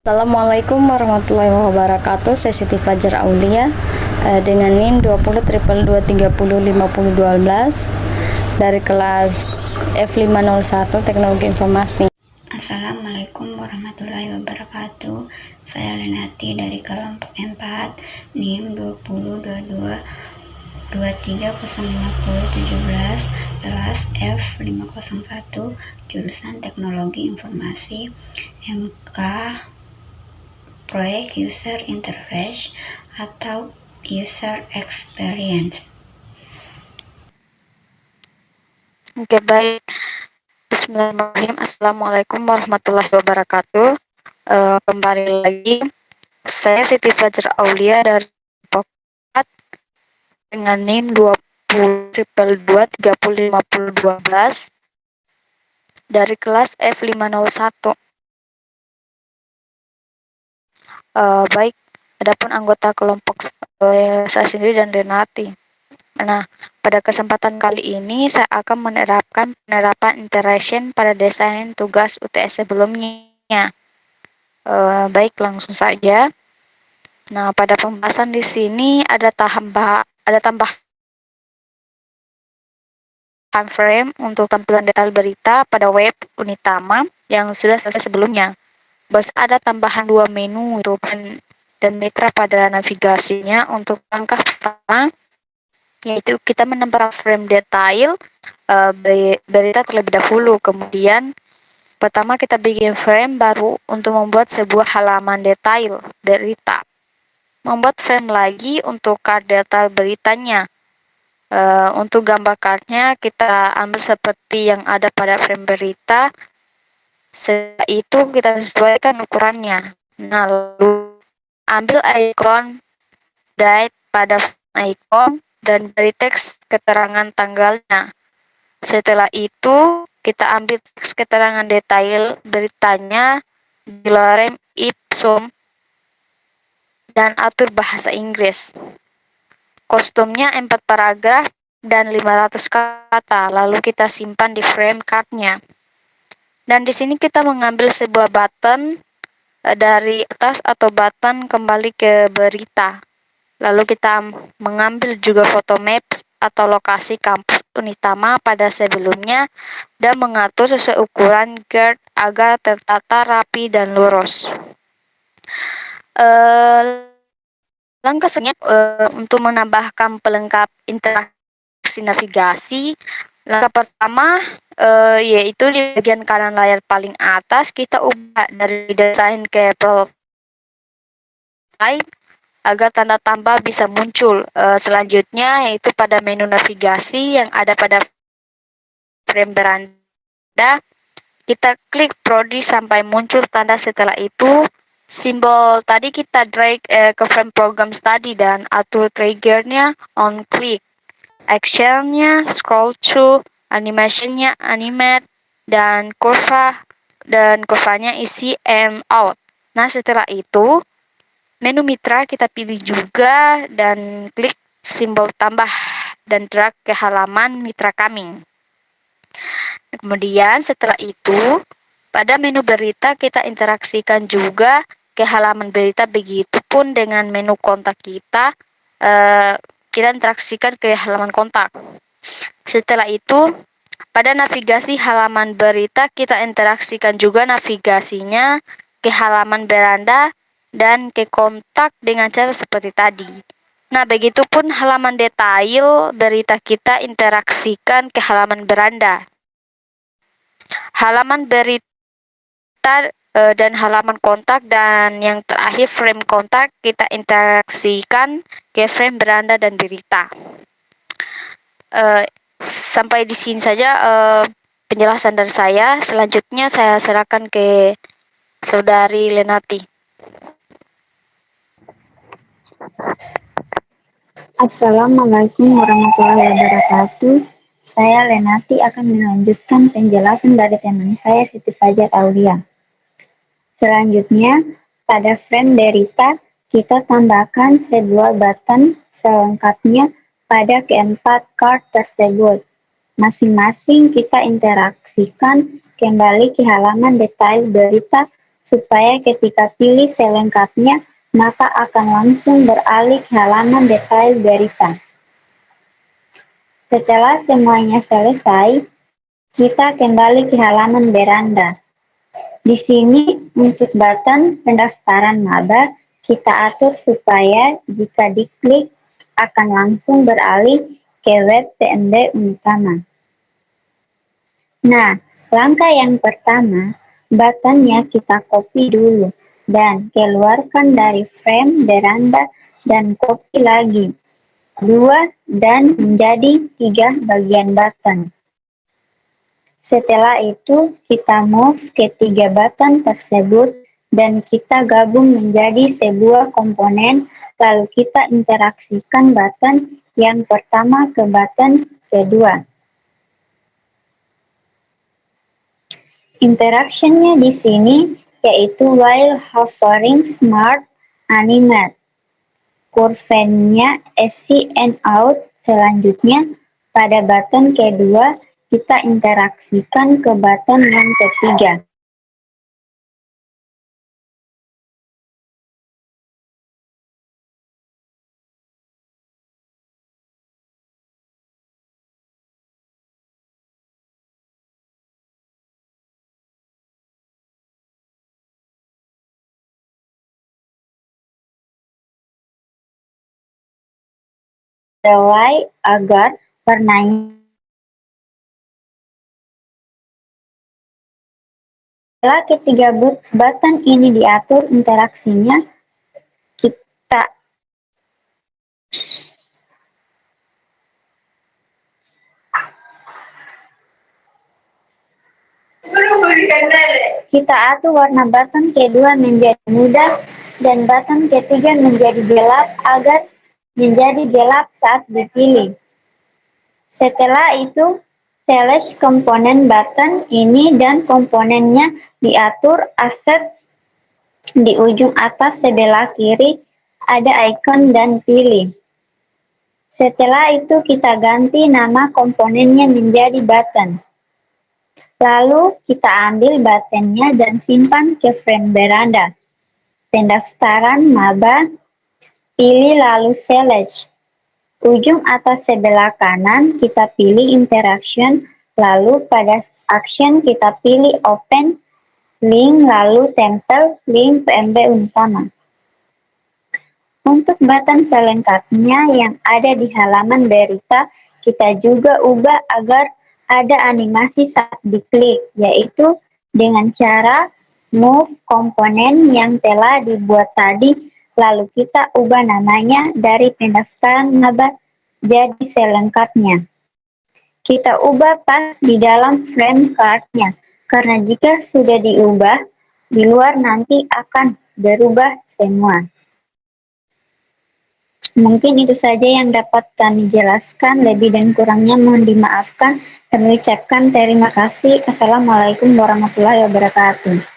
Assalamualaikum warahmatullahi wabarakatuh. Saya Siti Fajar Aulia dengan NIM 20.222.30.5012 dari kelas F501 Teknologi Informasi. Assalamualaikum warahmatullahi wabarakatuh. Saya Lenati dari kelompok 4 NIM 20.23.050.17 kelas F501 jurusan Teknologi Informasi MK Proyek User Interface atau User Experience. Oke, baik. Bismillahirrahmanirrahim. Assalamualaikum warahmatullahi wabarakatuh. Kembali lagi, saya Siti Fajar Aulia dari kelompok 4 dengan NIM 20.222.30.5012 dari kelas F501. Baik, adapun anggota kelompok saya sendiri dan Renati. Nah, pada kesempatan kali ini saya akan menerapkan penerapan interaction pada desain tugas UTS sebelumnya. Baik, langsung saja. Nah, pada pembahasan di sini ada tambahan frame untuk tampilan detail berita pada web Unitama yang sudah selesai sebelumnya. Ada tambahan 2 menu untuk dan mitra pada navigasinya. Untuk langkah pertama, yaitu kita menambah frame detail berita terlebih dahulu. Kemudian pertama kita bikin frame baru untuk membuat sebuah halaman detail berita. Membuat frame lagi untuk card detail beritanya. Untuk gambar cardnya kita ambil seperti yang ada pada frame berita. Setelah itu kita sesuaikan ukurannya. Nah, lalu ambil ikon date pada ikon dan beri teks keterangan tanggalnya. Setelah itu kita ambil teks keterangan detail beritanya di lorem ipsum dan atur bahasa Inggris. Kostumnya 4 paragraf dan 500 kata, lalu kita simpan di frame cardnya. Dan di sini kita mengambil sebuah button dari atas atau button kembali ke berita. Lalu kita mengambil juga foto maps atau lokasi kampus Unitama pada sebelumnya dan mengatur sesuai ukuran guard agar tertata rapi dan lurus. Langkah selanjutnya untuk menambahkan pelengkap interaksi navigasi. Langkah pertama yaitu di bagian kanan layar paling atas kita ubah dari desain ke prototype agar tanda tambah bisa muncul. Selanjutnya yaitu pada menu navigasi yang ada pada frame beranda, kita klik prodi sampai muncul tanda. Setelah itu simbol tadi kita drag ke frame program tadi dan atur triggernya on click, actionnya scroll through, animationnya animate, dan kurvanya isi and out. Nah, setelah itu menu mitra kita pilih juga dan klik simbol tambah dan drag ke halaman mitra kami. Kemudian setelah itu pada menu berita kita interaksikan juga ke halaman berita, begitupun dengan menu kontak kita interaksikan ke halaman kontak. Setelah itu pada navigasi halaman berita kita interaksikan juga navigasinya ke halaman beranda dan ke kontak dengan cara seperti tadi. Nah, begitupun halaman detail berita kita interaksikan ke halaman beranda. Halaman berita dan halaman kontak, dan yang terakhir frame kontak kita interaksikan ke frame beranda dan berita. Sampai di sini saja penjelasan dari saya. Selanjutnya saya serahkan ke saudari Lenati. Assalamualaikum warahmatullahi wabarakatuh. Saya Lenati akan melanjutkan penjelasan dari teman saya Siti Fajar Aulia. Selanjutnya, pada frame berita, kita tambahkan sebuah button selengkapnya pada keempat card tersebut. Masing-masing kita interaksikan kembali ke halaman detail berita supaya ketika pilih selengkapnya, maka akan langsung beralih ke halaman detail berita. Setelah semuanya selesai, kita kembali ke halaman beranda. Di sini, untuk button pendaftaran maba, kita atur supaya jika diklik akan langsung beralih ke web PMB Unitama. Nah, langkah yang pertama, buttonnya kita copy dulu dan keluarkan dari frame beranda dan copy lagi 2 dan menjadi 3 bagian button. Setelah itu, kita move ke 3 button tersebut dan kita gabung menjadi sebuah komponen, lalu kita interaksikan button yang pertama ke button kedua. Interaction-nya di sini yaitu while hovering smart animate. Kurvennya SC and out. Selanjutnya, pada button kedua, kita interaksikan ke button yang ketiga. Delay agar warnanya. Setelah ketiga button ini diatur interaksinya, kita atur warna button kedua menjadi muda dan button ketiga menjadi gelap agar menjadi gelap saat dipilih. Setelah itu, select komponen button ini dan komponennya diatur aset di ujung atas sebelah kiri ada icon dan pilih. Setelah itu kita ganti nama komponennya menjadi button. Lalu kita ambil buttonnya dan simpan ke frame beranda. Pendaftaran maba, pilih lalu select. Ujung atas sebelah kanan kita pilih interaction, lalu pada action kita pilih open, link lalu tempel link PMB Unitama. Untuk button selengkapnya yang ada di halaman berita, kita juga ubah agar ada animasi saat diklik, yaitu dengan cara move komponen yang telah dibuat tadi, lalu kita ubah namanya dari pendaftaran maba jadi selengkapnya. Kita ubah pas di dalam frame card-nya, karena jika sudah diubah, di luar nanti akan berubah semua. Mungkin itu saja yang dapat kami jelaskan, lebih dan kurangnya mohon dimaafkan. Kami ucapkan terima kasih. Assalamualaikum warahmatullahi wabarakatuh.